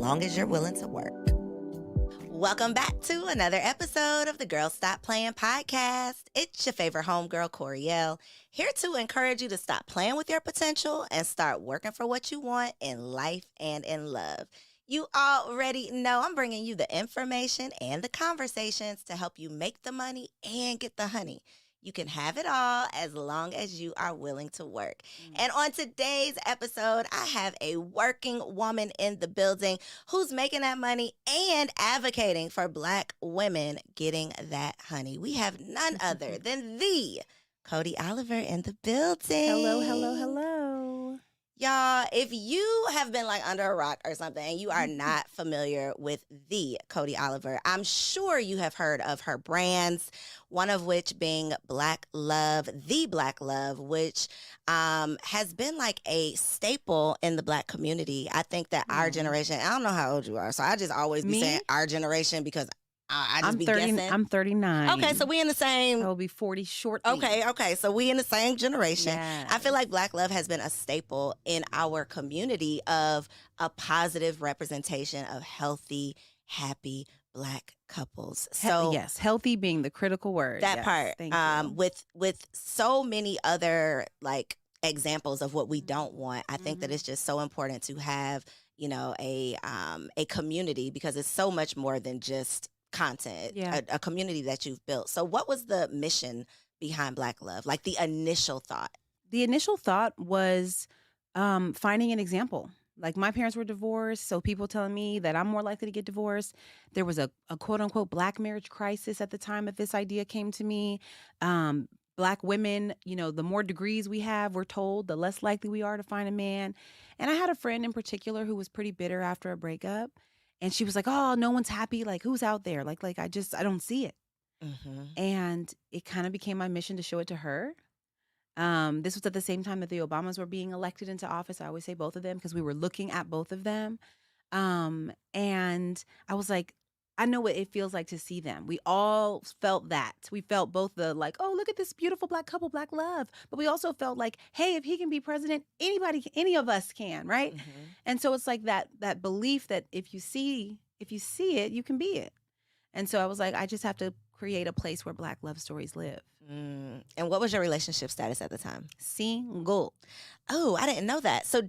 long as you're willing to work. Welcome back to another episode of the Girl Stop Playin podcast. It's your favorite homegirl, Coriel, here to encourage you to stop playing with your potential and start working for what you want in life and in love. You already know I'm bringing you the information and the conversations to help you make the money and get the honey. You can have it all as long as you are willing to work. And on today's episode, I have a working woman in the building who's making that money and advocating for Black women getting that honey. We have none other than the Codie Oliver in the building. Hello, hello, hello. Y'all, if you have been like under a rock or something and you are not familiar with the Codie Oliver, I'm sure you have heard of her brands, one of which being Black Love, the Black Love, which has been like a staple in the Black community. I think that our generation, I don't know how old you are, so I just always be saying our generation because I just be guessing. I'm 39. Okay, so we in the same. I'll be 40 shortly. Okay, so we in the same generation. Yes. I feel like Black Love has been a staple in our community of a positive representation of healthy, happy Black couples. So yes, healthy being the critical word. that Yes, part, thank you. with so many other like examples of what we don't want, I think that it's just so important to have, you know, a community, because it's so much more than just content, Yeah. a community that you've built. So what was the mission behind Black Love? Like the initial thought? The initial thought was finding an example. Like my parents were divorced, so people telling me that I'm more likely to get divorced. There was a quote unquote Black marriage crisis at the time that this idea came to me. Black women, you know, the more degrees we have, we're told, the less likely we are to find a man. And I had a friend in particular who was pretty bitter after a breakup. And she was like, oh, no one's happy. Like, who's out there? Like I don't see it. And it kind of became my mission to show it to her. This was at the same time that the Obamas were being elected into office. I always say both of them because we were looking at both of them. And I was like, I know what it feels like to see them. We all felt that. We felt both the like, oh, look at this beautiful Black couple, Black love. But we also felt like, hey, if he can be president, any of us can, right? And so it's like that belief that if you see it, you can be it. And so I was like, I just have to create a place where Black love stories live. And what was your relationship status at the time? Single. Oh, I didn't know that. So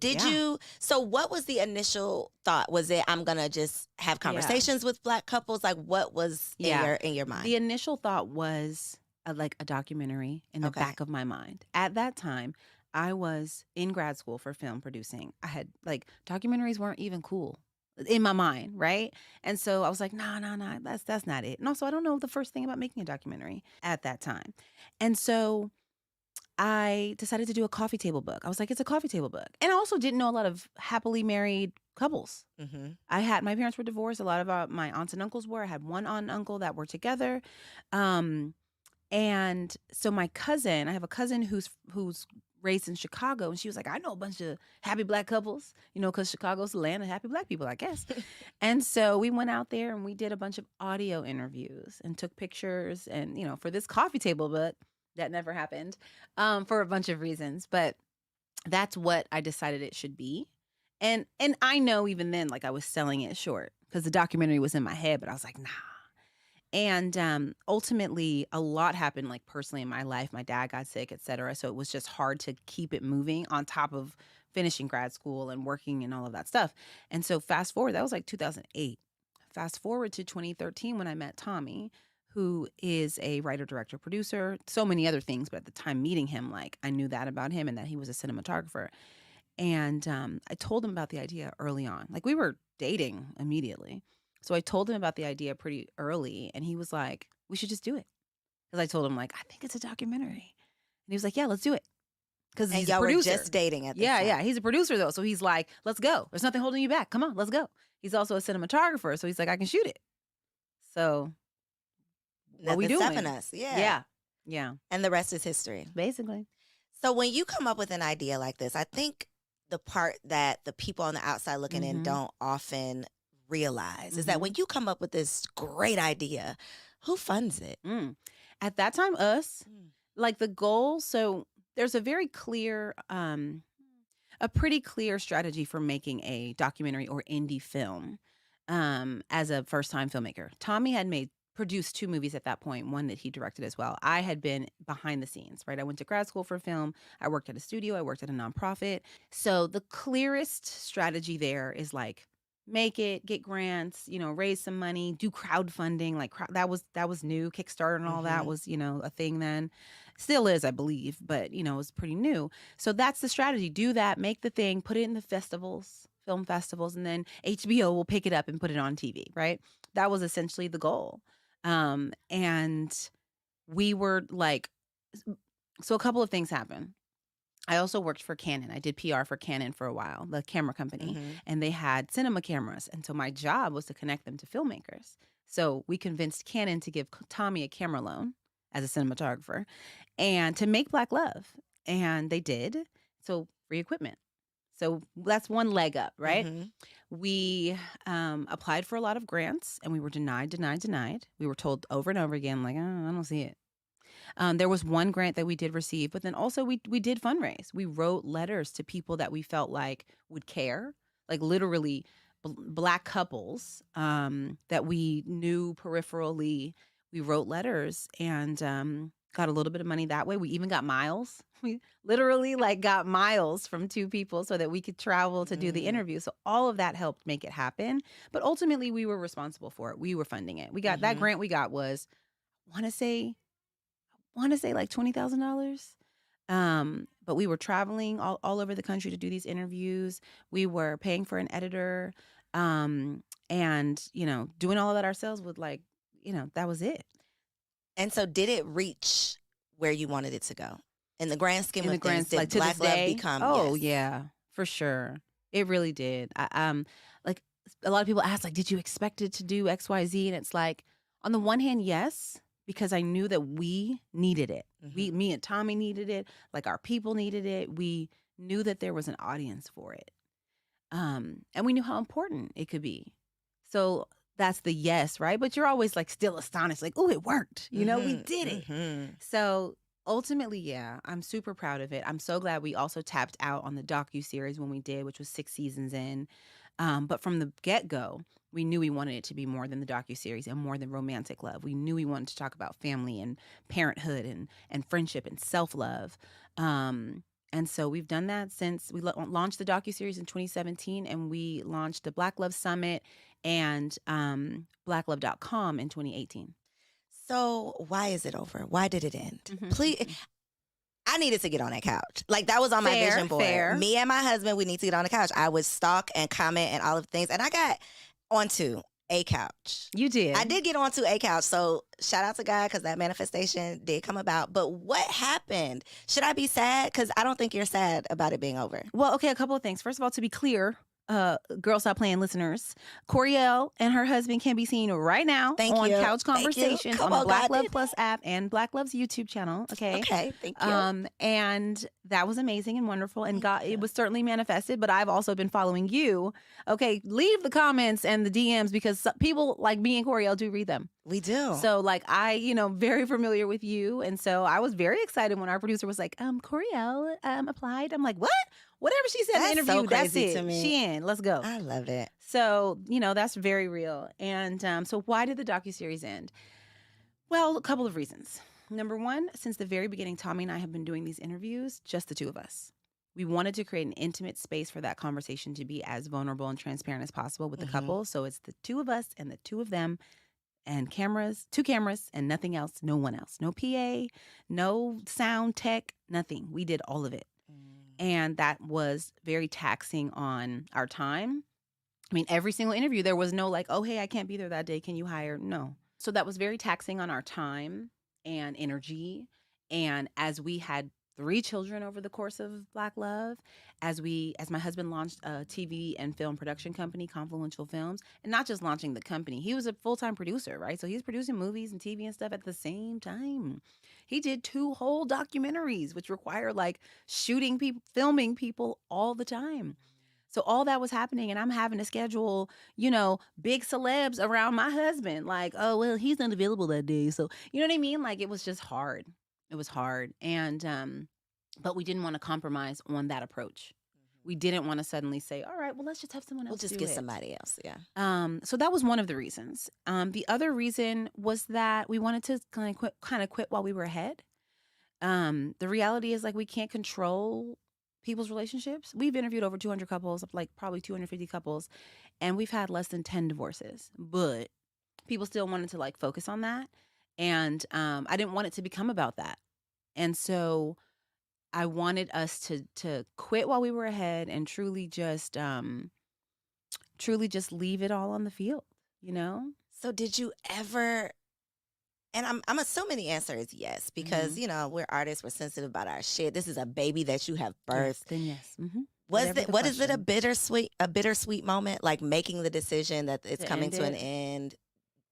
so what was the initial thought? Was it, I'm going to just have conversations with Black couples? Like what was in your mind? The initial thought was like a documentary in the back of my mind. At that time, I was in grad school for film producing. I had like documentaries weren't even cool in my mind, right? And so I was like, no, that's not it. And also, I don't know the first thing about making a documentary at that time. And so I decided to do a coffee table book. I was like, it's a coffee table book. And I also didn't know a lot of happily married couples. My parents were divorced. A lot of my aunts and uncles were. I had one aunt and uncle that were together. And so my cousin, I have a cousin who's raised in Chicago, and she was like, I know a bunch of happy Black couples, you know, because Chicago's the land of happy Black people, I guess. And so we went out there and we did a bunch of audio interviews and took pictures, and, you know, for this coffee table book, that never happened for a bunch of reasons, but that's what I decided it should be. And I know even then, like I was selling it short because the documentary was in my head, but I was like, nah. And ultimately, a lot happened, like personally in my life. My dad got sick, et cetera. So it was just hard to keep it moving on top of finishing grad school and working and all of that stuff. And so fast forward, that was like 2008. Fast forward to 2013 when I met Tommy, who is a writer, director, producer, so many other things. But at the time meeting him, like I knew that about him and that he was a cinematographer. And I told him about the idea early on. Like we were dating immediately. So I told him about the idea pretty early, and he was like, we should just do it. Because I told him, like, I think it's a documentary. And he was like, yeah, let's do it. Because he's a producer. Were just dating at the time. Yeah. He's a producer, though. So he's like, let's go. There's nothing holding you back. Come on, let's go. He's also a cinematographer. So he's like, I can shoot it. So what we doing? Stopping us. Yeah. Yeah. And the rest is history. Basically. So when you come up with an idea like this, I think the part that the people on the outside looking in don't often realize is that when you come up with this great idea, who funds it? At that time, us. Like the goal, so there's a very clear a pretty clear strategy for making a documentary or indie film as a first-time filmmaker. Tommy had produced 2 movies at that point, one that he directed as well. I had been behind the scenes, right? I went to grad school for film. I worked at a studio. I worked at a nonprofit. So the clearest strategy there is like, make it, get grants, raise some money, do crowdfunding. Like that was new. Kickstarter and all that was, a thing then. Still is, I believe, but it was pretty new. So that's the strategy. Do that, make the thing, put it in the festivals, film festivals, and then HBO will pick it up and put it on TV, right? That was essentially the goal. And we were like, so a couple of things happened. I also worked for Canon. I did PR for Canon for a while, the camera company, and they had cinema cameras. And so my job was to connect them to filmmakers. So we convinced Canon to give Tommy a camera loan as a cinematographer and to make Black Love. And they did. So free equipment. So that's one leg up, right? We applied for a lot of grants and we were denied. We were told over and over again, like, oh, I don't see it. There was one grant that we did receive, but then also we did fundraise. We wrote letters to people that we felt like would care, like literally Black couples that we knew peripherally. We wrote letters and got a little bit of money that way. We even got miles. We literally got miles from 2 people so that we could travel to do the interview. So all of that helped make it happen. But ultimately, we were responsible for it. We were funding it. We got that grant we got was, I want to say like $20,000. But we were traveling all over the country to do these interviews. We were paying for an editor and, doing all of that ourselves with that was it. And so did it reach where you wanted it to go? In the grand scheme of things, did to Black this day, Love become? Oh, yes. yeah, for sure. It really did. A lot of people ask, did you expect it to do X, Y, Z? And it's like, on the one hand, yes, because I knew that we needed it. Me and Tommy needed it. Our people needed it. We knew that there was an audience for it. And we knew how important it could be. So that's the yes, right? But you're always still astonished, oh, it worked. We did it. So ultimately, yeah, I'm super proud of it. I'm so glad we also tapped out on the docuseries when we did, which was 6 seasons in. But from the get-go, we knew we wanted it to be more than the docuseries and more than romantic love. We knew we wanted to talk about family and parenthood and friendship and self-love. And so we've done that since we launched the docuseries in 2017, and we launched the Black Love Summit and blacklove.com in 2018. So why is it over? Why did it end? Please. I needed to get on that couch. That was on my vision board. Fair. Me and my husband, we need to get on the couch. I would stalk and comment and all of the things. And I got onto a couch. You did. I did get onto a couch. So shout out to God because that manifestation did come about. But what happened? Should I be sad? Because I don't think you're sad about it being over. Well, okay, a couple of things. First of all, to be clear, Girl Stop Playing listeners, Coriel and her husband can be seen right now on Couch Conversations on the Black Love Plus app and Black Love's YouTube channel. Okay, thank you. And that was amazing and wonderful, and God, it was certainly manifested. But I've also been following you. Okay, leave the comments and the DMs because people like me and Coriel do read them. We do. So I, very familiar with you, and so I was very excited when our producer was like, Coriel applied. I'm like, what? Whatever she said in the interview, so crazy that's it. to me. She in. Let's go. I love it. So, that's very real. And so why did the docuseries end? Well, a couple of reasons. Number one, since the very beginning, Tommy and I have been doing these interviews, just the 2 of us. We wanted to create an intimate space for that conversation to be as vulnerable and transparent as possible with the couple. So it's the 2 of us and the 2 of them. And 2 cameras and nothing else, no one else. No PA, no sound tech, nothing. We did all of it. And that was very taxing on our time. I mean, every single interview, there was no oh, hey, I can't be there that day. Can you hire? No. So that was very taxing on our time and energy. And as we had 3 children over the course of Black Love, as my husband launched a TV and film production company, Confluential Films, and not just launching the company, he was a full-time producer, right? So he's producing movies and TV and stuff at the same time. He did 2 whole documentaries, which require shooting people, filming people all the time. So all that was happening, and I'm having to schedule, big celebs around my husband. Oh, well, he's not available that day. So, you know what I mean? It was just hard. It was hard. And, but we didn't want to compromise on that approach. We didn't want to suddenly say, all right, well, let's just have someone else We'll just do get it. somebody else. Yeah. So that was one of the reasons. The other reason was that we wanted to kind of quit while we were ahead. The reality is, like, we can't control people's relationships. We've interviewed over 200 couples, like probably 250 couples, and we've had less than 10 divorces. But people still wanted to like focus on that, and I didn't want it to become about that. And so I wanted us to quit while we were ahead and truly just leave it all on the field, you know? So did you ever? And I'm assuming the answer is yes, because we're artists, we're sensitive about our shit. This is a baby that you have Yes, birthed. then yes. What is it, a question. bittersweet moment, like making the decision that it's To coming end to an it? end?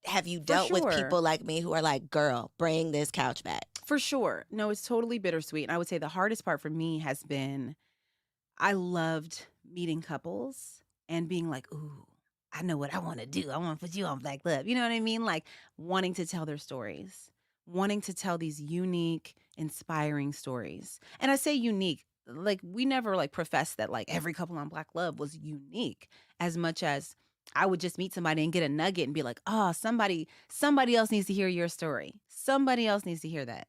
Have you For dealt with sure. people like me who are like, girl, bring this couch back? For sure. No, it's totally bittersweet. And I would say the hardest part for me has been I loved meeting couples and being like, ooh, I know what I want to do. I want to put you on Black Love. You know what I mean? Like wanting to tell their stories, wanting to tell these unique, inspiring stories. And I say unique, like we never like professed that like every couple on Black Love was unique as much as I would just meet somebody and get a nugget and be like, oh, somebody else needs to hear your story. Somebody else needs to hear that.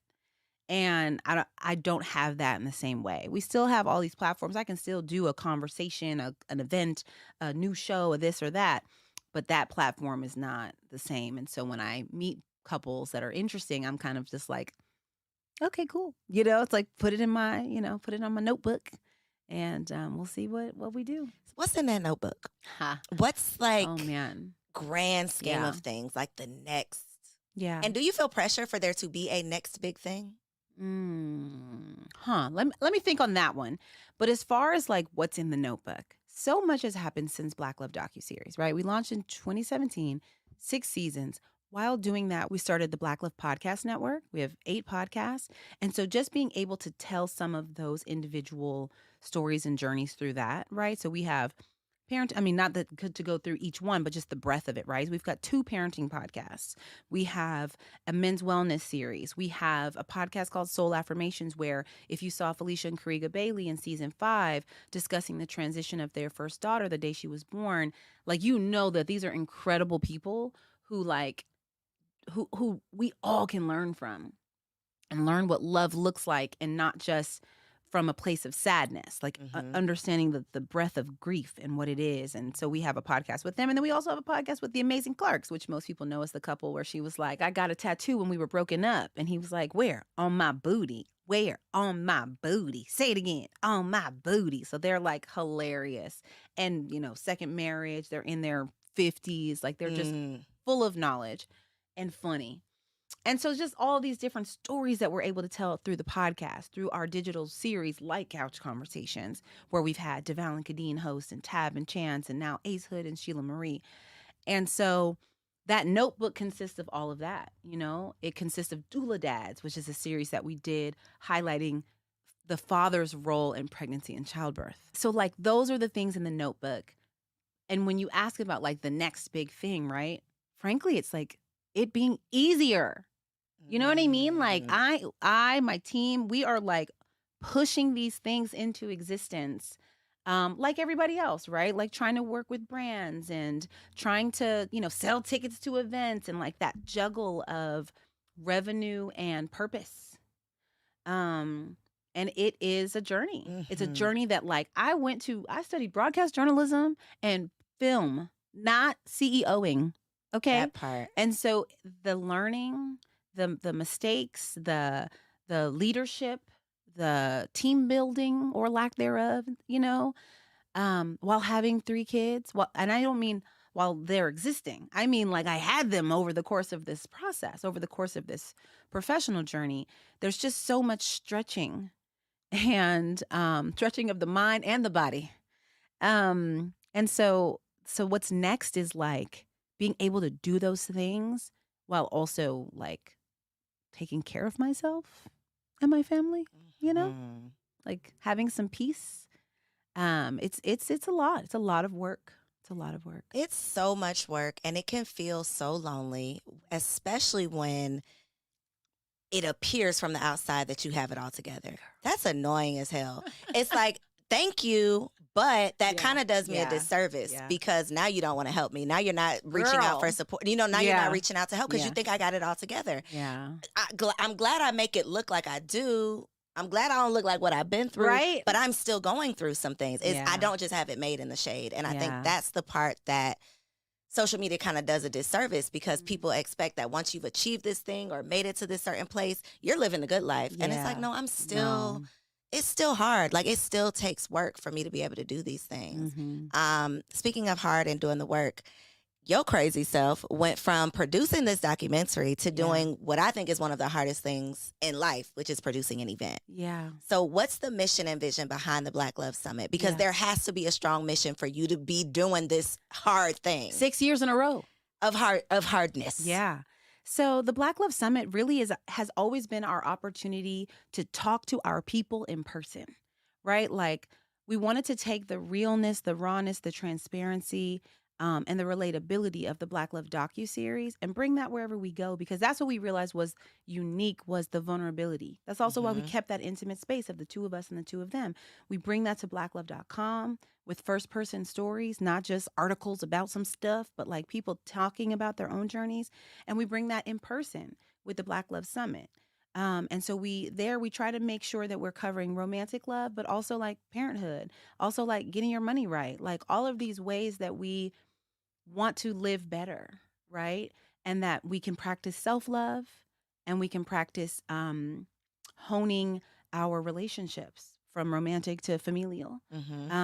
And I don't have that in the same way. We still have all these platforms. I can still do a conversation, an event, a new show, or this or that, but that platform is not the same. And so when I meet couples that are interesting, I'm kind of just like, okay, cool. It's like put it on my notebook, and we'll see what we do. What's in that notebook? Ha. What's like Oh man. grand scheme Yeah. of things, like the next? Yeah. And do you feel pressure for there to be a next big thing? Let me think on that one. But as far as like what's in the notebook, so much has happened since Black Love docuseries, right? We launched in 2017, 6 seasons. While doing that, we started the Black Love Podcast Network. We have 8 podcasts. And so just being able to tell some of those individual stories and journeys through that, right? So we have not that good to go through each one, but just the breadth of it, right? We've got 2 parenting podcasts. We have a men's wellness series. We have a podcast called Soul Affirmations, where if you saw Felicia and Kariga Bailey in season 5 discussing the transition of their first daughter the day she was born, like, that these are incredible people who who we all can learn from and learn what love looks like, and not just from a place of sadness, like understanding the breadth of grief and what it is. And so we have a podcast with them. And then we also have a podcast with the Amazing Clarks, which most people know as the couple where she was like, I got a tattoo when we were broken up. And he was like, where? On my booty. Where? On my booty. Say it again. On my booty. So they're like hilarious. And, second marriage, they're in their 50s. Like they're just full of knowledge and funny. And so just all these different stories that we're able to tell through the podcast, through our digital series like Couch Conversations, where we've had DeVal and Kadeen host, and Tab and Chance, and now Ace Hood and Sheila Marie. And so that notebook consists of all of that. It consists of Doula Dads, which is a series that we did highlighting the father's role in pregnancy and childbirth. So like those are the things in the notebook. And when you ask about like the next big thing, right? Frankly, it's like it being easier. You know what I mean? Like my team, we are like pushing these things into existence, like everybody else, right? Like trying to work with brands and trying to, sell tickets to events, and like that juggle of revenue and purpose. And it is a journey. It's a journey that like I studied broadcast journalism and film, not CEOing. Okay. That part. And so the learning, the mistakes, the leadership, the team building or lack thereof, while having 3 kids. And I don't mean while they're existing. I mean, like I had them over the course of this process, over the course of this professional journey. There's just so much stretching and stretching of the mind and the body. And so what's next is like being able to do those things while also like taking care of myself and my family, like having some peace. It's a lot. It's a lot of work. It's a lot of work. It's so much work, and it can feel so lonely, especially when it appears from the outside that you have it all together. That's annoying as hell. It's like, thank you, But that Yeah. kind of does me a Yeah. disservice Yeah. because now you don't want to help me. Now you're not reaching out for Girl. support. Now you're Yeah. not reaching out to help because you Yeah. think I got it all together. Yeah. I'm glad I make it look like I do. I'm glad I don't look like what I've been through, Right? but I'm still going through some things. I Yeah. don't just have it made in the shade. And I think Yeah. that's the part that social media kind of does a disservice because people expect that once you've achieved this thing or made it to this certain place, you're living a good life. And it's like, Yeah. no, I'm still, No. it's still hard. Like it still takes work for me to be able to do these things. Speaking of hard and doing the work, your crazy self went from producing this documentary to doing what I think is one of the hardest things in life, which is producing an event. Yeah. So what's the mission and vision behind the Black Love Summit? Because Yeah. there has to be a strong mission for you to be doing this hard thing 6 years in a row. of hardness. Yeah. So the Black Love Summit really has always been our opportunity to talk to our people in person, right? Like we wanted to take the realness, the rawness, the transparency, and the relatability of the Black Love docuseries and bring that wherever we go, because that's what we realized was unique, was the vulnerability. That's also why we kept that intimate space of the two of us and the two of them. We bring that to blacklove.com with first-person stories, not just articles about some stuff, but like people talking about their own journeys. And we bring that in person with the Black Love Summit. And so we try to make sure that we're covering romantic love, but also like parenthood, also like getting your money right, like all of these ways that we want to live better, right? And that we can practice self-love and we can practice honing our relationships from romantic to familial.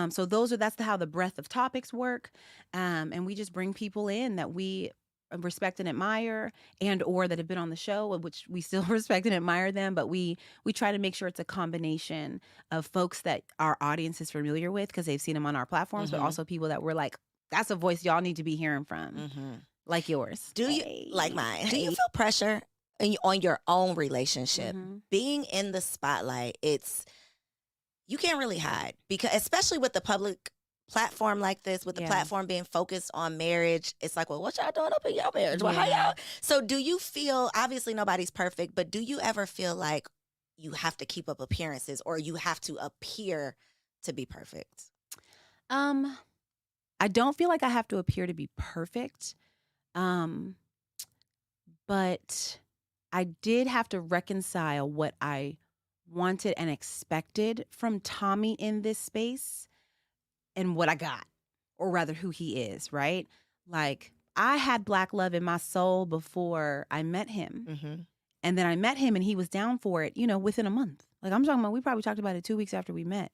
So that's how the breadth of topics work. And we just bring people in that we respect and admire and or that have been on the show, which we still respect and admire them, but we try to make sure it's a combination of folks that our audience is familiar with because they've seen them on our platforms, but also people that we're like, that's a voice y'all need to be hearing from, like yours. Do you like mine? Do you feel pressure on your own relationship? Being in the spotlight, you can't really hide because especially with the public platform like this, with the platform being focused on marriage, it's like, well, what y'all doing up in your marriage? Well, how y'all? So do you feel, obviously nobody's perfect, but do you ever feel like you have to keep up appearances or you have to appear to be perfect? I don't feel like I have to appear to be perfect. But I did have to reconcile what I wanted and expected from Tommy in this space and what I got, or rather who he is, right? Like I had Black love in my soul before I met him. And then I met him and he was down for it, within a month. Like I'm talking about, we probably talked about it 2 weeks after we met.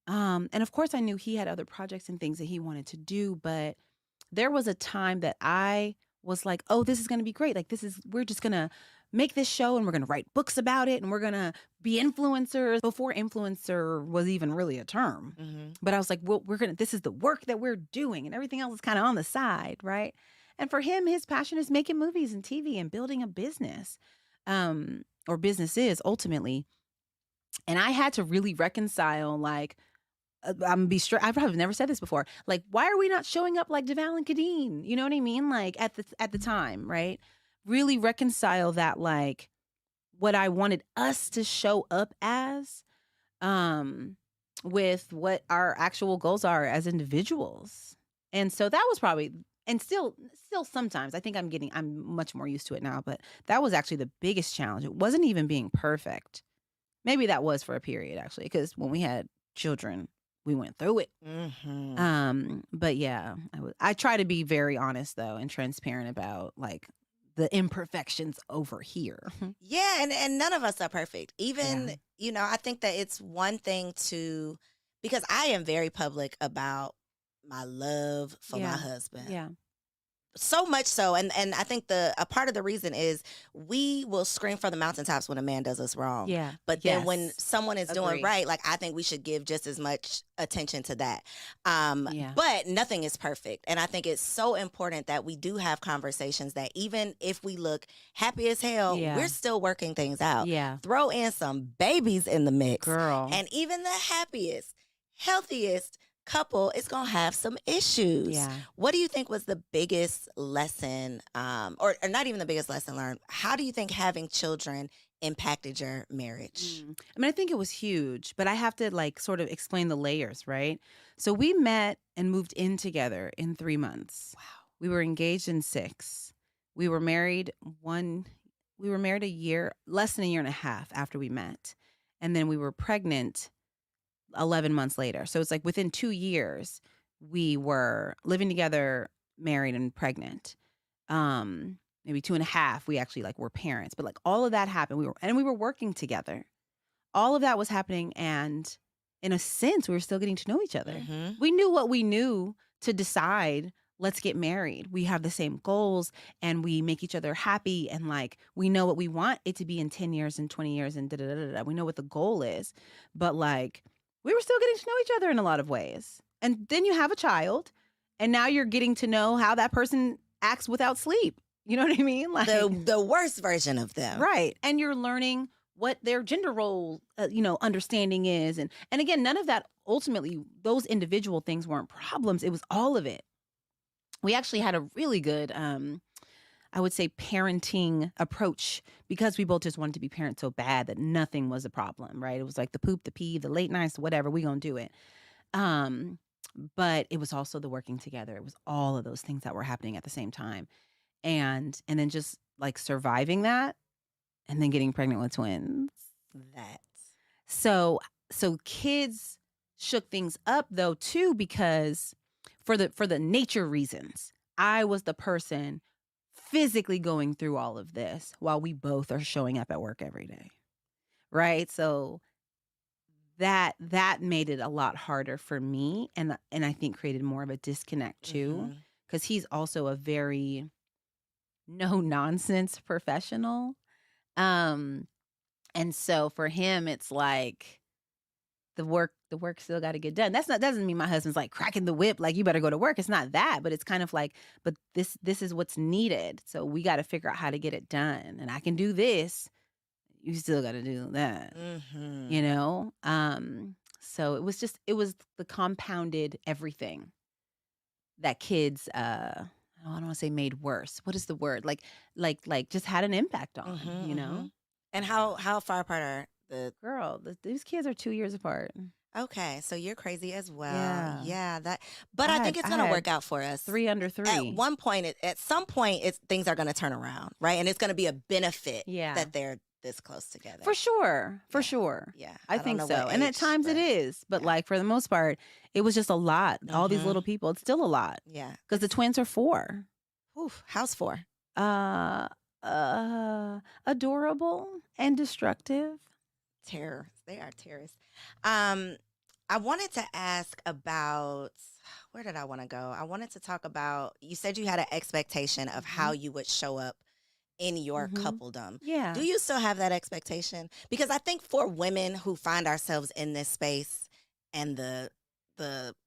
And of course I knew he had other projects and things that he wanted to do, but there was a time that I was like, oh, this is going to be great. Like we're just going to make this show and we're going to write books about it and we're going to be influencers before influencer was even really a term. But I was like, well, this is the work that we're doing and everything else is kind of on the side. Right. And for him, his passion is making movies and TV and building a business, or businesses ultimately. And I had to really reconcile, like, I'm gonna be straight. I've probably never said this before. Like, why are we not showing up like Deval and Codie? You know what I mean? Like at the time, right? Really reconcile that, like, what I wanted us to show up as, with what our actual goals are as individuals. And so that was probably, and still sometimes I think I'm much more used to it now. But that was actually the biggest challenge. It wasn't even being perfect. Maybe that was for a period actually, because when we had children, we went through it. But yeah, I try to be very honest though and transparent about like the imperfections over here. Yeah, and none of us are perfect. Even, I think that it's one thing because I am very public about my love for my husband. Yeah. So much so, and I think a part of the reason is we will scream from the mountaintops when a man does us wrong. Yeah. But then when someone is doing right, like I think we should give just as much attention to that. But nothing is perfect. And I think it's so important that we do have conversations that even if we look happy as hell, we're still working things out. Yeah. Throw in some babies in the mix. Girl. And even the happiest, healthiest couple is going to have some issues. Yeah. What do you think was the biggest lesson, or not even the biggest lesson learned? How do you think having children impacted your marriage? I mean, I think it was huge, but I have to like sort of explain the layers, right? So we met and moved in together in 3 months. Wow. We were engaged in 6. We were married a year, less than a year and a half after we met. And then we were pregnant 11 months later. So it's like within 2 years, we were living together, married and pregnant. Maybe 2.5, we actually like were parents, but like all of that happened. We were working together. All of that was happening. And in a sense, we were still getting to know each other. Mm-hmm. We knew what we knew to decide, let's get married. We have the same goals and we make each other happy. And like, we know what we want it to be in 10 years and 20 years and da-da-da-da-da. We know what the goal is, but like, we were still getting to know each other in a lot of ways. And then you have a child and now you're getting to know how that person acts without sleep. You know what I mean? Like The worst version of them. right. And you're learning what their gender role, understanding is. And again, none of that, ultimately, those individual things weren't problems. It was all of it. We actually had a really good, I would say, parenting approach because we both just wanted to be parents so bad that nothing was a problem, right? It was like the poop, the pee, the late nights, whatever, we gonna do it. But it was also the working together. It was all of those things that were happening at the same time. And then just like surviving that and then getting pregnant with twins. So kids shook things up though too, because for the nature reasons, I was the person physically going through all of this while we both are showing up at work every day. Right? So that made it a lot harder for me and I think created more of a disconnect too, because he's also a very no nonsense professional. And so for him, it's like the work still got to get done. Doesn't mean my husband's like cracking the whip, like you better go to work. It's not that, but it's kind of like, but this is what's needed. So we got to figure out how to get it done. And I can do this. You still got to do that, So it was the compounded everything that kids, I don't want to say made worse. What is the word? Like just had an impact on, And how far apart are these kids are 2 years apart. Okay, so you're crazy as well. Yeah. But I think it's going to work out for us. 3 under 3. At some point, things are going to turn around, right? And it's going to be a benefit that they're this close together. For sure. Yeah. I think so. And at times it is, but like for the most part, it was just a lot. All these little people, it's still a lot. Yeah. Because the twins are 4. Oof, how's 4? Adorable and destructive. Terror. They are terrorists. I wanted to ask about, where did I want to go? I wanted to talk about, you said you had an expectation of how you would show up in your coupledom. Yeah. Do you still have that expectation? Because I think for women who find ourselves in this space and the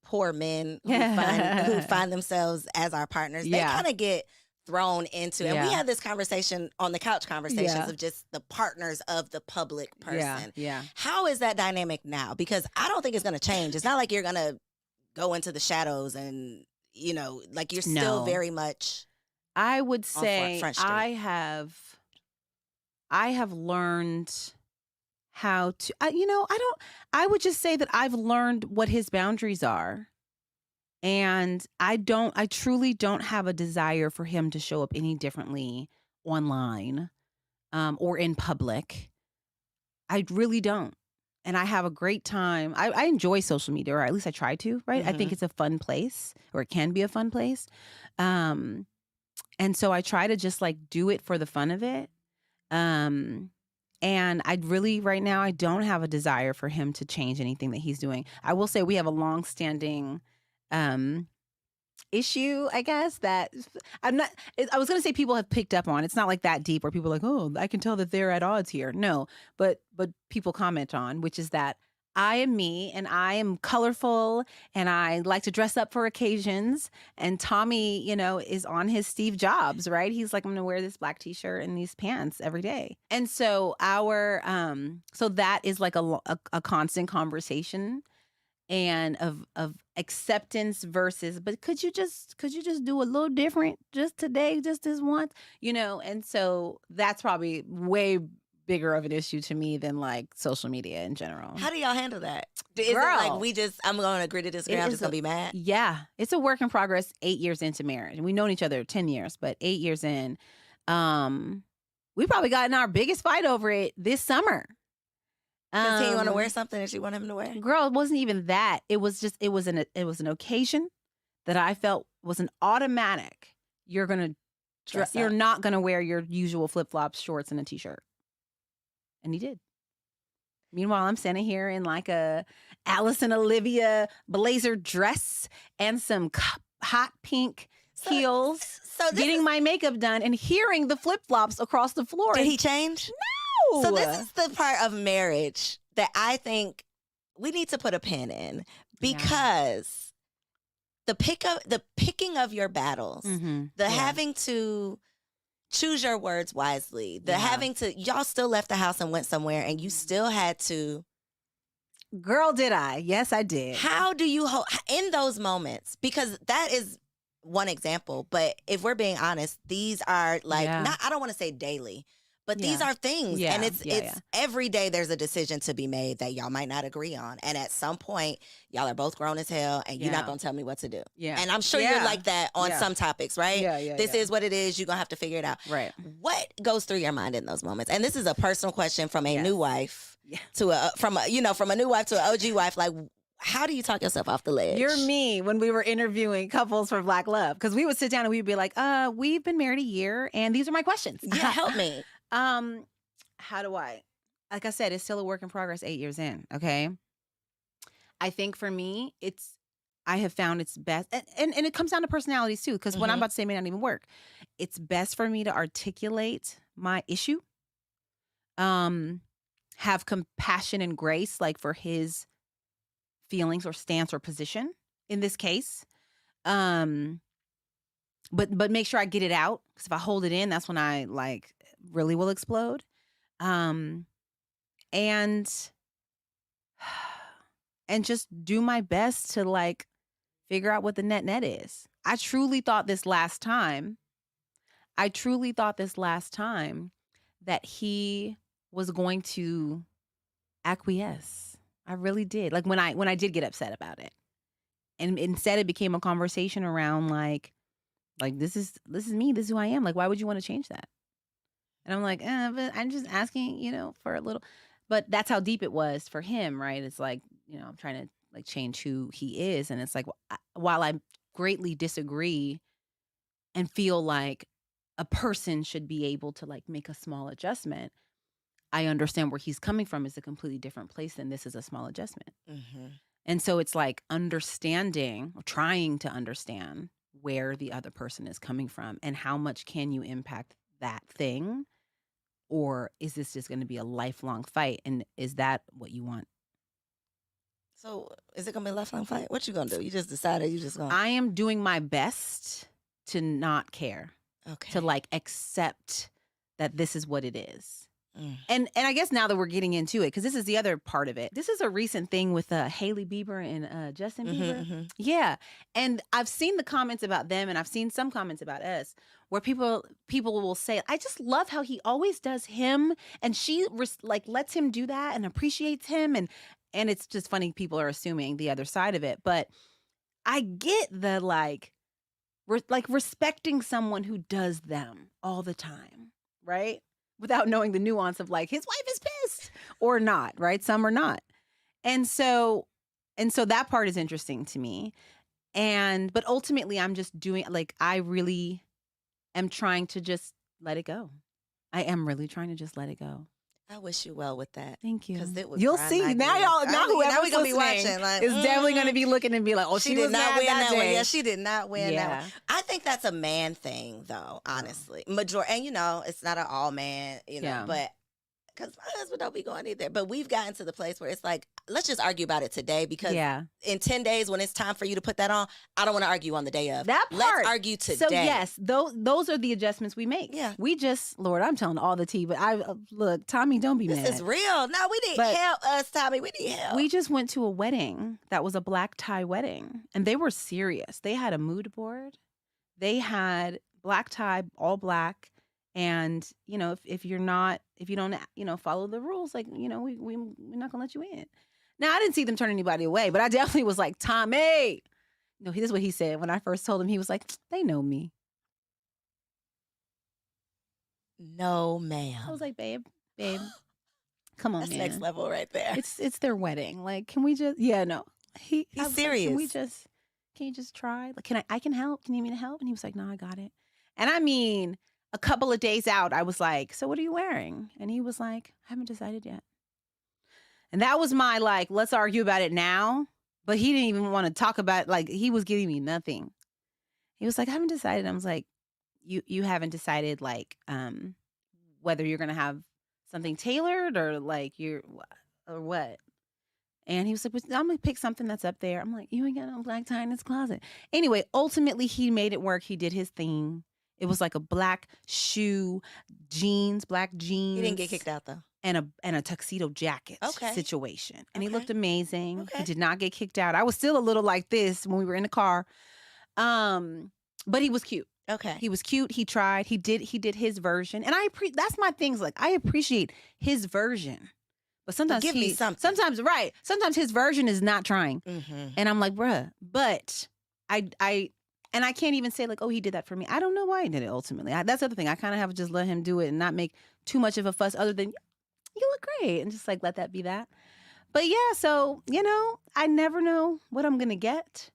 poor men who find themselves as our partners, they kind of get thrown into, and we had this conversation on the couch conversations of just the partners of the public person. Yeah. How is that dynamic now? Because I don't think it's going to change. It's not like you're going to go into the shadows and, like you're still very much. I would say Front Street. I have learned how to, I would just say that I've learned what his boundaries are. And I truly don't have a desire for him to show up any differently online or in public. I really don't. And I have a great time. I enjoy social media, or at least I try to, right? I think it's a fun place, or it can be a fun place. And so I try to just like do it for the fun of it. And I really, right now, I don't have a desire for him to change anything that he's doing. I will say we have a long-standing issue, I guess, that I was going to say people have picked up on. It's not like that deep where people are like, oh, I can tell that they're at odds here. No, but people comment on, which is that I am me and I am colorful and I like to dress up for occasions. And Tommy, is on his Steve Jobs, right? He's like, I'm going to wear this black t-shirt and these pants every day. And so so that is like a constant conversation and of acceptance versus, but could you just do a little different just today, just this once, and so that's probably way bigger of an issue to me than like social media in general. How do y'all handle that? Is it like I'm going to agree to disagree, I'm just going to be mad? Yeah. It's a work in progress 8 years into marriage. And we've known each other 10 years, but 8 years in, we probably got in our biggest fight over it this summer. Does he want to wear something that you want him to wear? Girl, it wasn't even that. It was just, it was an occasion that I felt was an automatic. You're not going to wear your usual flip-flops, shorts, and a t-shirt. And he did. Meanwhile, I'm standing here in like a Alice and Olivia blazer dress and some hot pink heels, getting my makeup done and hearing the flip-flops across the floor. Did he change? No. So this is the part of marriage that I think we need to put a pin in, because the picking of your battles, having to choose your words wisely, having to, y'all still left the house and went somewhere and you still had to. Girl, did I? Yes, I did. How do you hold in those moments? Because that is one example, but if we're being honest, these are like, I don't want to say daily, but these are things. And it's every day there's a decision to be made that y'all might not agree on. And at some point, y'all are both grown as hell and you're not going to tell me what to do. Yeah. And I'm sure you're like that on some topics, right? This is what it is. You're going to have to figure it out. Right. What goes through your mind in those moments? And this is a personal question from a new wife to from a new wife to an OG wife. Like, how do you talk yourself off the ledge? You're me when we were interviewing couples for Black Love. Because we would sit down and we'd be like, we've been married a year and these are my questions. Yeah, help me. How do I? Like I said, it's still a work in progress 8 years in, okay? I think for me, I have found it's best, and it comes down to personalities too, because what I'm about to say may not even work. It's best for me to articulate my issue, have compassion and grace, like for his feelings or stance or position in this case, but make sure I get it out, because if I hold it in, that's when I like really will explode. And just do my best to like figure out what the net is. I truly thought this last time that he was going to acquiesce. I really did. Like when I did get upset about it. And instead it became a conversation around like this is me, this is who I am. Like, why would you want to change that? And I'm like, but I'm just asking, for a little. But that's how deep it was for him, right? It's like, I'm trying to like change who he is. And it's like, while I greatly disagree and feel like a person should be able to like make a small adjustment, I understand where he's coming from is a completely different place than this is a small adjustment. And so it's like understanding, or trying to understand where the other person is coming from and how much can you impact that thing, or is this just going to be a lifelong fight? And is that what you want? So is it going to be a lifelong fight? What you going to do? You just decided you just going to... I am doing my best to not care. Okay. To like accept that this is what it is. And I guess now that we're getting into it, because this is the other part of it. This is a recent thing with Hailey Bieber and Justin Bieber. Yeah. And I've seen the comments about them, and I've seen some comments about us, where people will say, I just love how he always does him, and she like lets him do that and appreciates him. And it's just funny, people are assuming the other side of it. But I get the like respecting someone who does them all the time, right? Without knowing the nuance of like, his wife is pissed or not, right? Some are not. And so that part is interesting to me. But ultimately I'm just doing, like, I really am trying to just let it go. I am really trying to just let it go. I wish you well with that. Thank you. You'll see now. Now whoever's gonna be watching, like, is definitely gonna be looking and be like, "Oh, she did not win that one. Yeah, she did not win that one." I think that's a man thing, though. Honestly, majority, and it's not an all man, but because my husband don't be going either. But we've gotten to the place where it's like, let's just argue about it today, because in 10 days, when it's time for you to put that on, I don't want to argue on the day of. That part. Let's argue today. So yes, those are the adjustments we make. Yeah. We just, Lord, I'm telling all the tea, but look, Tommy, don't be mad. This is real. No, we need help, Tommy. We need help. We just went to a wedding that was a black tie wedding, and they were serious. They had a mood board. They had black tie, all black, And, if you don't, follow the rules, like, we're not gonna let you in. Now, I didn't see them turn anybody away, but I definitely was like, Tommy. No, this is what he said when I first told him. He was like, they know me. No, ma'am. I was like, babe, come on, That's man. next level right there. It's their wedding. Like, can we just? Yeah, no. He's serious. Like, can you just try? Like, I can help. Can you need me to help? And he was like, no, I got it. And I mean, a couple of days out, I was like, so what are you wearing? And he was like, I haven't decided yet. And that was my, like, let's argue about it now. But he didn't even want to talk about, like, he was giving me nothing. He was like, I haven't decided. I was like, you haven't decided, like, whether you're going to have something tailored or, like, or what? And he was like, I'm going to pick something that's up there. I'm like, you ain't got no black tie in this closet. Anyway, ultimately, he made it work. He did his thing. It was like a black shoe, black jeans. He didn't get kicked out, though. And a tuxedo jacket situation. And he looked amazing. Okay. He did not get kicked out. I was still a little like this when we were in the car. But he was cute. Okay. He was cute. He tried. He did his version. And that's my things. Like, I appreciate his version. But sometimes give me something. Sometimes his version is not trying. Mm-hmm. And I'm like, bruh. But I can't even say, like, oh, he did that for me. I don't know why he did it ultimately. That's the other thing. I kind of have to just let him do it and not make too much of a fuss other than, you look great. And just, like, let that be that. But yeah, so, I never know what I'm going to get.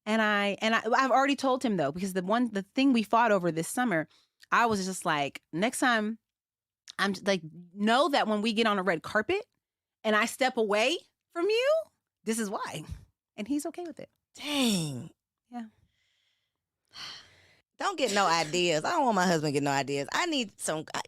And I've already told him, though, because the thing we fought over this summer, I was just like, next time, I'm just like, know that when we get on a red carpet and I step away from you, this is why. And he's okay with it. Dang. Yeah. Don't get no ideas. I don't want my husband to get no ideas. I need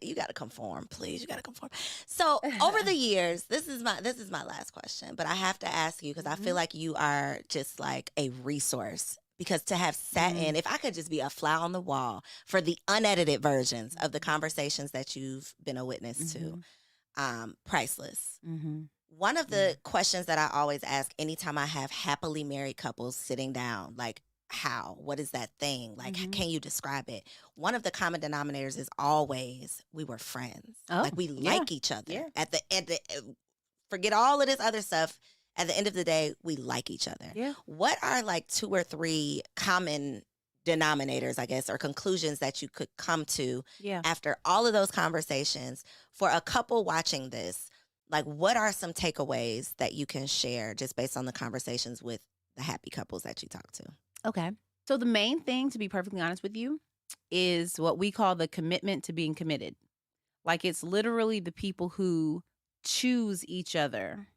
you got to conform, please. You got to conform. So over the years, this is my last question, but I have to ask you because I feel like you are just like a resource. Because to have sat in, if I could just be a fly on the wall for the unedited versions of the conversations that you've been a witness to, priceless. One of the questions that I always ask anytime I have happily married couples sitting down, like, what is that thing? Like, can you describe it? One of the common denominators is always, we were friends. Like, we like each other. Yeah. At the end, forget all of this other stuff. At the end of the day, we like each other. Yeah. What are like 2 or 3 common denominators, I guess, or conclusions that you could come to after all of those conversations for a couple watching this? Like, what are some takeaways that you can share just based on the conversations with the happy couples that you talk to? Okay. So the main thing, to be perfectly honest with you, is what we call the commitment to being committed. Like, it's literally the people who choose each other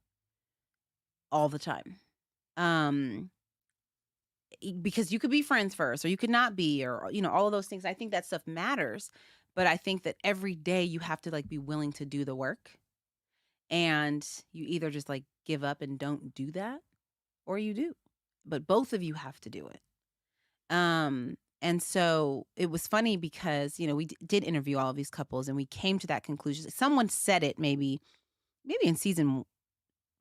all the time. Because you could be friends first or you could not be, or, all of those things. I think that stuff matters. But I think that every day you have to, like, be willing to do the work. And you either just, like, give up and don't do that, or you do. But both of you have to do it. And so it was funny because, we did interview all of these couples and we came to that conclusion. Someone said it maybe in season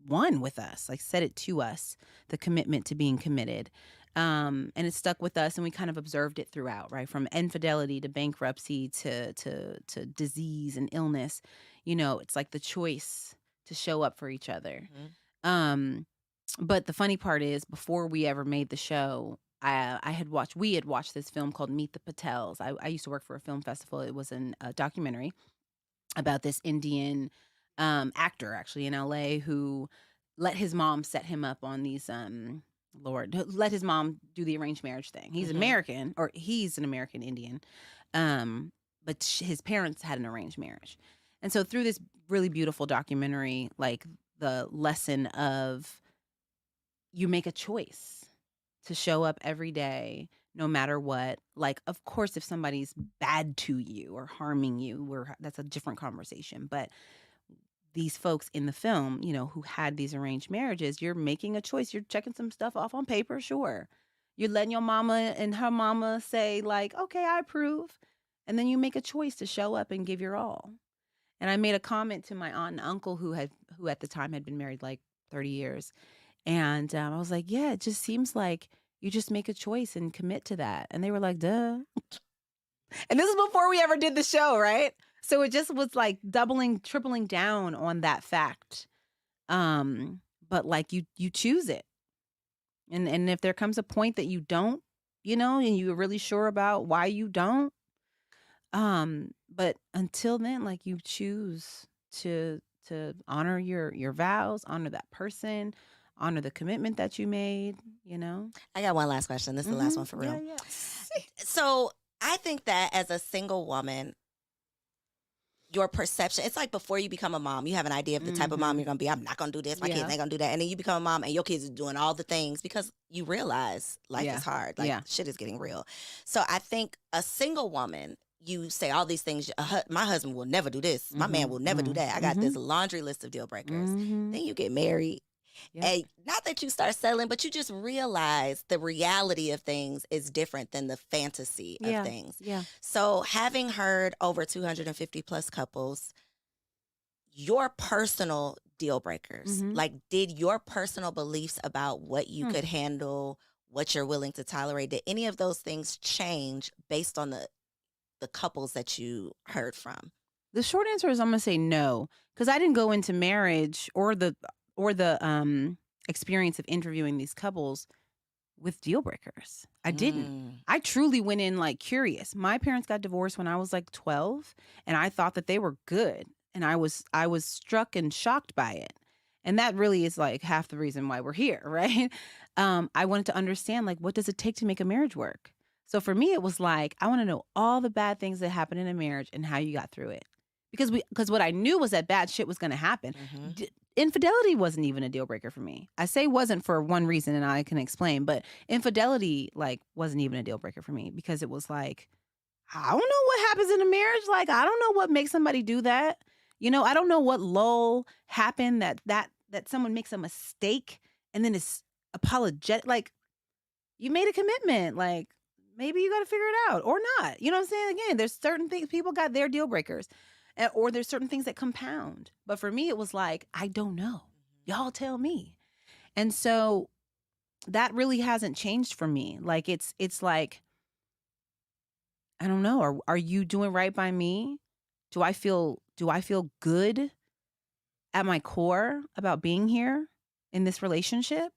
1 with us, like, said it to us, the commitment to being committed. And it stuck with us and we kind of observed it throughout, right? From infidelity to bankruptcy to disease and illness, it's like the choice to show up for each other. But the funny part is, before we ever made the show, we had watched this film called Meet the Patels. I used to work for a film festival. It was a documentary about this Indian actor, actually, in LA, who let his mom set him up on these, let his mom do the arranged marriage thing. He's American, or he's an American Indian, but his parents had an arranged marriage. And so through this really beautiful documentary, like, the lesson of, you make a choice to show up every day, no matter what. Like, of course, if somebody's bad to you or harming you, that's a different conversation. But these folks in the film, who had these arranged marriages, you're making a choice. You're checking some stuff off on paper, sure. You're letting your mama and her mama say, like, okay, I approve. And then you make a choice to show up and give your all. And I made a comment to my aunt and uncle who at the time had been married like 30 years. And I was like, yeah, it just seems like you just make a choice and commit to that. And they were like, duh. And this is before we ever did the show, right? So it just was like doubling, tripling down on that fact. But like you choose it. And if there comes a point that you don't, and you're really sure about why you don't, but until then, like you choose to honor your vows, honor that person, honor the commitment that you made, I got one last question. This is the last one for real. Yeah. So I think that as a single woman, your perception, it's like before you become a mom, you have an idea of the type of mom you're going to be. I'm not going to do this. My kids ain't going to do that. And then you become a mom and your kids are doing all the things because you realize life is hard. Like shit is getting real. So I think a single woman, you say all these things. My husband will never do this. My man will never do that. I got this laundry list of deal breakers. Then you get married. And not that you start settling, but you just realize the reality of things is different than the fantasy of things. Yeah. So having heard over 250 plus couples, your personal deal breakers, like did your personal beliefs about what you could handle, what you're willing to tolerate, did any of those things change based on the couples that you heard from? The short answer is I'm going to say no, because I didn't go into marriage or the experience of interviewing these couples with deal breakers. I didn't. I truly went in like curious. My parents got divorced when I was like 12, and I thought that they were good, and I was struck and shocked by it. And that really is like half the reason why we're here, right? I wanted to understand, like, what does it take to make a marriage work? So for me, it was like, I want to know all the bad things that happen in a marriage and how you got through it. Because what I knew was that bad shit was going to happen. Infidelity wasn't even a deal breaker for me. I say wasn't for one reason, and I can explain. But infidelity, like, wasn't even a deal breaker for me because it was like, I don't know what happens in a marriage. Like, I don't know what makes somebody do that. I don't know what lull happened that someone makes a mistake and then is apologetic. Like, you made a commitment. Like, maybe you got to figure it out or not. You know what I'm saying? Again, there's certain things, people got their deal breakers. Or there's certain things that compound. But for me, it was like, I don't know. Y'all tell me. And so that really hasn't changed for me. Like, it's like, I don't know. Are you doing right by me? Do I feel good at my core about being here in this relationship?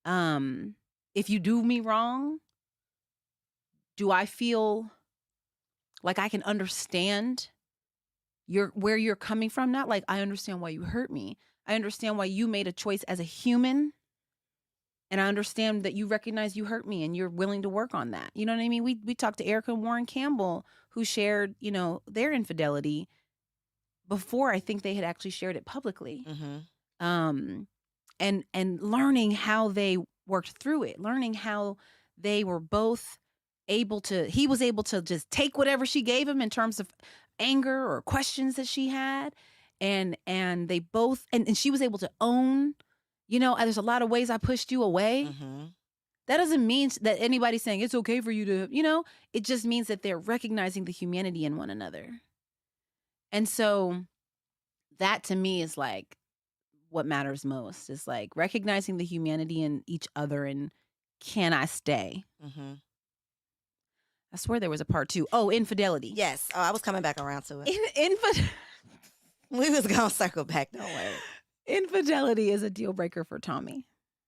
If you do me wrong, do I feel like I can understand where you're coming from? Not like I understand why you hurt me. I understand why you made a choice as a human. And I understand that you recognize you hurt me and you're willing to work on that. You know what I mean? We talked to Erica and Warren Campbell, who shared, their infidelity before I think they had actually shared it publicly. And learning how they worked through it, learning how they were both he was able to just take whatever she gave him in terms of anger or questions that she had. And they both, and she was able to own, there's a lot of ways I pushed you away. That doesn't mean that anybody's saying it's okay for you to, it just means that they're recognizing the humanity in one another. And so that to me is like what matters most, is like recognizing the humanity in each other and can I stay? I swear there was a part 2. Oh, infidelity. Yes. Oh, I was coming back around to it. We was going to circle back. Don't worry. Infidelity is a deal breaker for Tommy.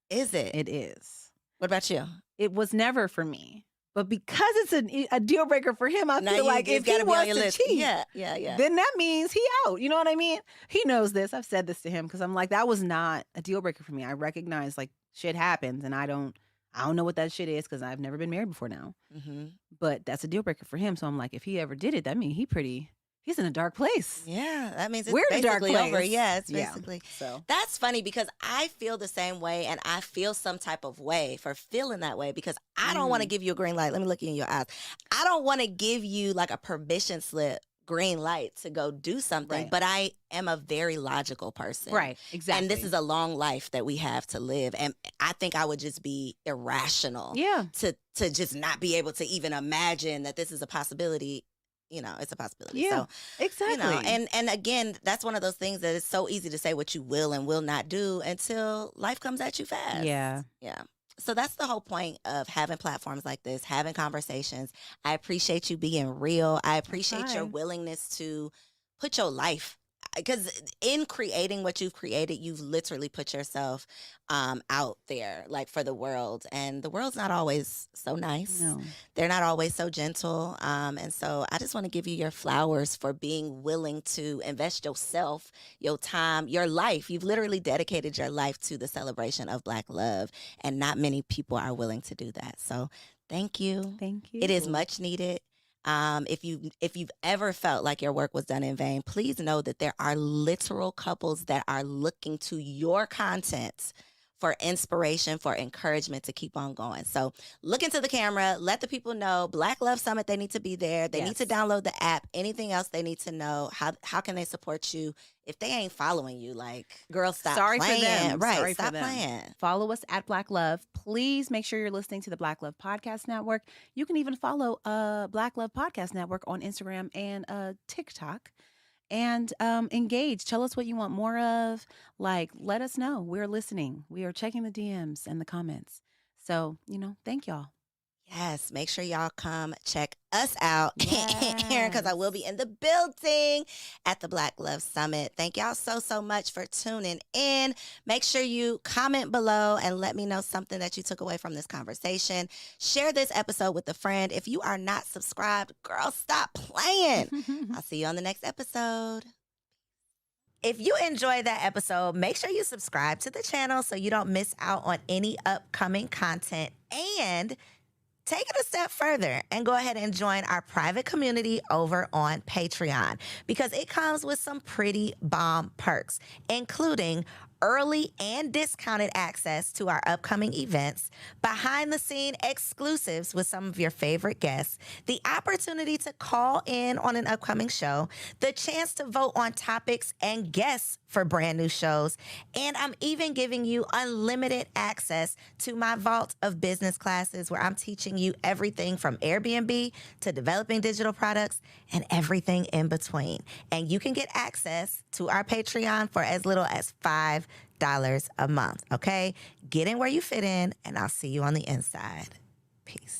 Is it? It is. What about you? It was never for me. But because it's a deal breaker for him, I feel like if he wants to cheat, then that means he out. You know what I mean? He knows this. I've said this to him because I'm like, that was not a deal breaker for me. I recognize like shit happens and I don't know what that shit is because I've never been married before now. But that's a deal breaker for him. So I'm like, if he ever did it, that means he's in a dark place. Yeah, that means it's We're in a dark basically place. over. Yeah, it's basically. Yeah, so that's funny because I feel the same way and I feel some type of way for feeling that way because I don't want to give you a green light. Let me look you in your eyes. I don't want to give you like a permission slip, green light to go do something, but I am a very logical person. Right, exactly. And this is a long life that we have to live. And I think I would just be irrational to just not be able to even imagine that this is a possibility. It's a possibility. Yeah, so, exactly. And again, that's one of those things that it's so easy to say what you will and will not do until life comes at you fast. Yeah. Yeah. So that's the whole point of having platforms like this, having conversations. I appreciate you being real. I appreciate your Hi. willingness to put your life, because in creating what you've created, you've literally put yourself out there, like, for the world. And the world's not always so nice. No. They're not always so gentle. And so I just want to give you your flowers for being willing to invest yourself, your time, your life. You've literally dedicated your life to the celebration of Black love, and not many people are willing to do that. So thank you. Thank you. It is much needed. If you've ever felt like your work was done in vain, please know that there are literal couples that are looking to your content for inspiration, for encouragement to keep on going. So look into the camera, let the people know Black Love Summit, they need to be there. They need to Yes. download the app. Anything else they need to know? How can they support you if they ain't following you? Like, girl, stop Sorry playing. for them. Right, Sorry stop for them. playing. Follow us at Black Love. Please make sure you're listening to the Black Love Podcast Network. You can even follow Black Love Podcast Network on Instagram and TikTok. And engage. Tell us what you want more of. Like, let us know. We're listening. We are checking the DMs and the comments. So, thank y'all. Yes, make sure y'all come check us out here, because I will be Yes. in the building at the Black Love Summit. Thank y'all so much for tuning in. Make sure you comment below and let me know something that you took away from this conversation. Share this episode with a friend. If you are not subscribed, girl, stop playing. I'll see you on the next episode. If you enjoyed that episode, make sure you subscribe to the channel so you don't miss out on any upcoming content. And take it a step further and go ahead and join our private community over on Patreon, because it comes with some pretty bomb perks, including early and discounted access to our upcoming events, behind the scene exclusives with some of your favorite guests, the opportunity to call in on an upcoming show, the chance to vote on topics and guests for brand new shows, and I'm even giving you unlimited access to my vault of business classes, where I'm teaching you everything from Airbnb to developing digital products and everything in between. And you can get access to our Patreon for as little as $5 a month, okay? Get in where you fit in, and I'll see you on the inside. Peace.